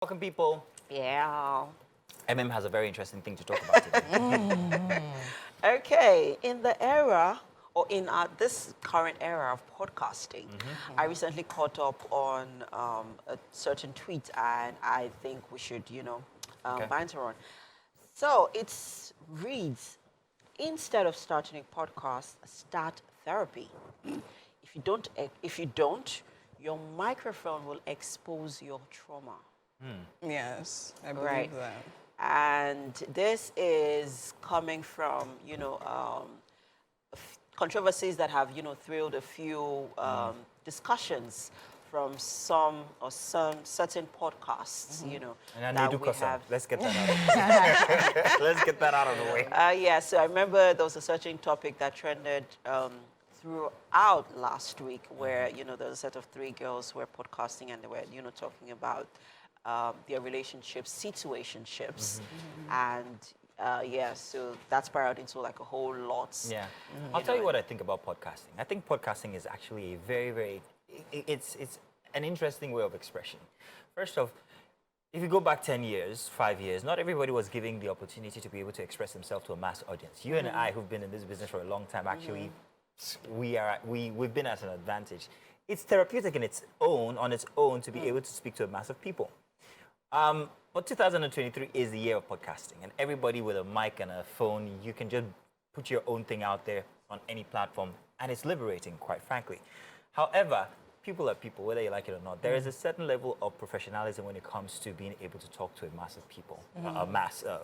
Welcome, people. Yeah. has a very interesting thing to talk about today. Okay, in the era, or in this current era of podcasting, I recently caught up on a certain tweet, and I think we should, Okay. banter on. So it reads, instead of starting a podcast, start therapy. If you don't, your microphone will expose your trauma. Yes, I believe Right. that. And this is coming from, controversies that have, thrilled a few discussions from some certain podcasts, And I that need to we cuss have. out. Let's get that out. Let's get that out of the way. Yeah, so I remember there was a certain topic that trended throughout last week where, there was a set of three girls who were podcasting and they were, talking about their relationships, situationships. And so that spiraled into like a whole lot. Yeah. I'll tell you what I think about podcasting. I think podcasting is actually a very, very, it's an interesting way of expression. First off, if you go back 10 years, 5 years, not everybody was giving the opportunity to be able to express themselves to a mass audience. You and I, who've been in this business for a long time, actually, we've been at an advantage. It's therapeutic on its own, to be able to speak to a mass of people. But 2023 is the year of podcasting, and everybody with a mic and a phone, you can just put your own thing out there on any platform, and it's liberating, quite frankly. However, people are people, whether you like it or not. There is a certain level of professionalism when it comes to being able to talk to a mass of people,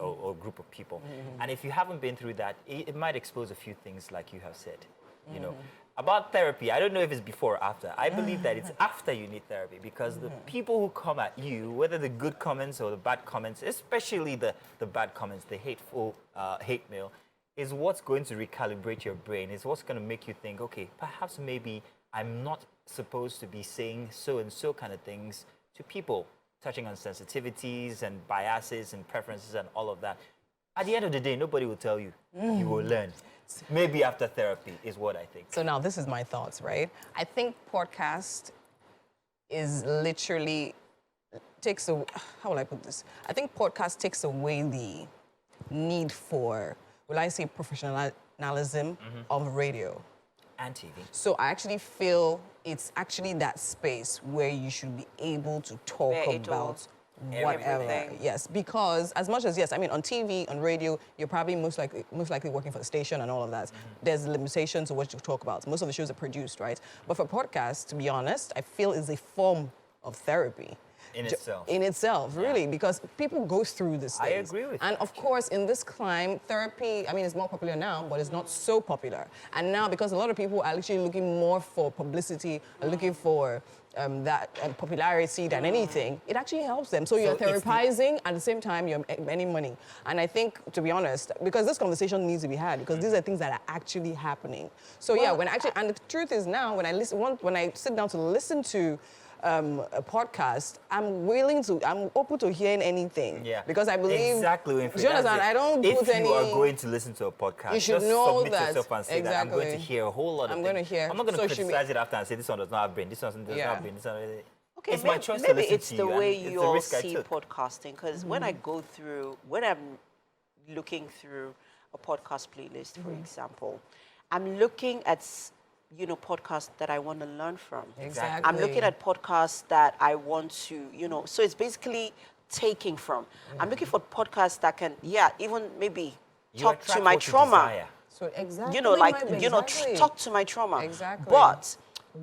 or group of people. And if you haven't been through that, it might expose a few things, like you have said. You know, about therapy, I don't know if it's before or after. I believe that it's after you need therapy, because the people who come at you, whether the good comments or the bad comments, especially the bad comments, the hateful hate mail, is what's going to recalibrate your brain, is what's going to make you think, okay, perhaps maybe I'm not supposed to be saying so and so kind of things to people, touching on sensitivities and biases and preferences and all of that. At the end of the day, nobody will tell you. You will learn. Maybe after therapy is what I think. So now this is my thoughts, right? I think podcast is literally takes away, how will I put this? I think podcast takes away the need for, will I say, professionalism of radio. And TV. So I actually feel it's actually that space where you should be able to talk about whatever. Everything. Yes, because as much as, yes, I mean, on TV, on radio, you're probably most likely working for the station and all of that. There's limitations to what you talk about. Most of the shows are produced, right? But for podcasts, to be honest, I feel is a form of therapy. In itself, really, because people go through this. I agree with you. And of course, in this climb, therapy, I mean, it's more popular now, but it's not so popular. And now, because a lot of people are actually looking more for publicity, are looking for that popularity than anything, it actually helps them. So you're therapizing, at the same time, you're earning money. And I think, to be honest, because this conversation needs to be had, because these are things that are actually happening. So yeah, and the truth is now, when I sit down to listen to a podcast, I'm open to hearing anything. Yeah. Because I believe... Exactly. Do you understand? I don't put any... If you are going to listen to a podcast, you should just know submit that. yourself and say that I'm going to hear a whole lot of things. I'm not going to criticize it after and say this one does not have brain, this one does not have brain, this one... Okay, it's my choice to maybe listen it's to the you, way and you it's the all risk I see took. podcasting, because when I'm looking through a podcast playlist, for example, I'm looking at podcasts that I want to learn from. Exactly. I'm looking at podcasts that I want to, so it's basically taking from. I'm looking for podcasts that can, even maybe talk to my trauma. So exactly. Talk to my trauma. Exactly. But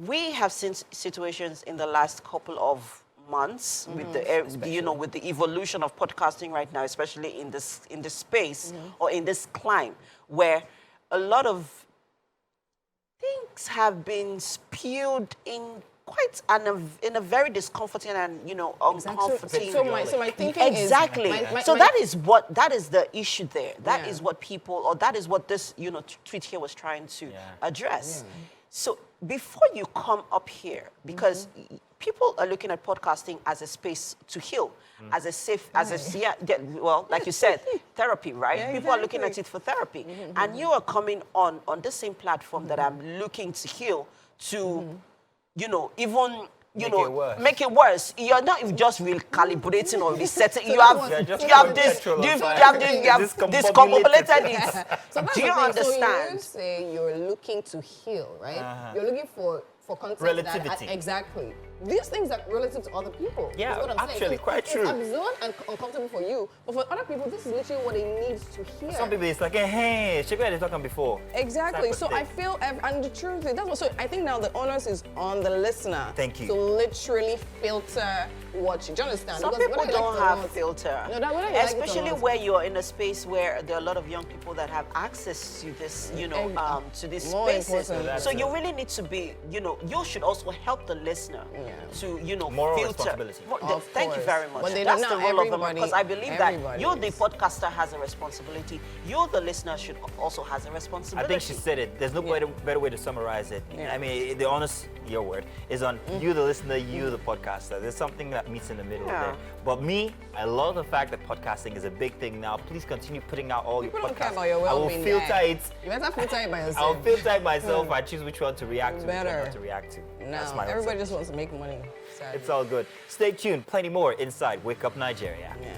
we have seen situations in the last couple of months with the evolution of podcasting right now, especially in this space or in this climb, where a lot of things have been spewed in in a very discomforting and uncomforting. So my thinking is so that is the issue there. That is what people, or that is what this tweet here was trying to address. So before you come up here, because people are looking at podcasting as a space to heal, as a safe, like you said, therapy, right? Yeah, people are looking at it for therapy, and you are coming on the same platform that I'm looking to heal to, even you Make it worse. make it worse. You're not just recalibrating or resetting. So you that's have what- just you have putting this petrol on you fire. have discombobulated it. So that's Do you the thing. understand? So you say you're looking to heal, right? You're looking for content Relativity. Exactly. These things are relative to other people. Yeah, is what I'm saying. actually, So quite true. It's absurd and uncomfortable for you, but for other people, this is literally what they need to hear. Some people, it's like, hey, check what I talking before. Exactly. Type of So thing. I feel, and the truth is, that's what, so I think now the onus is on the listener. Thank you. To literally filter what you, do you understand? Some Because people whether you like don't it or have not- filter. No, that whether you like it or Especially not. where you're in a space where there are a lot of young people that have access to this, to these More spaces. important. So you really need to be, you should also help the listener to, Moral filter. responsibility. Thank you course. very much. But they That's don't the know role of them, everybody- because I believe that everybody you, the is. podcaster, has a responsibility. You, the listener, should also has a I responsibility. think she said it. There's no better way to summarize it. Yeah. I mean, the honest, your word, is on you, the listener, you, the podcaster. There's something that meets in the middle Yeah. there. But me, I love the fact that podcasting is a big thing now. Please continue putting out all People your don't podcasts. care about your I will well-being. filter guy. it. You better filter it by I'll yourself. filter it myself. I choose which one to react to, which one Better. not to react to. That's No, my own everybody subject. just wants to make money. Sadly. It's all good. Stay tuned. Plenty more inside Wake Up Nigeria. Yeah.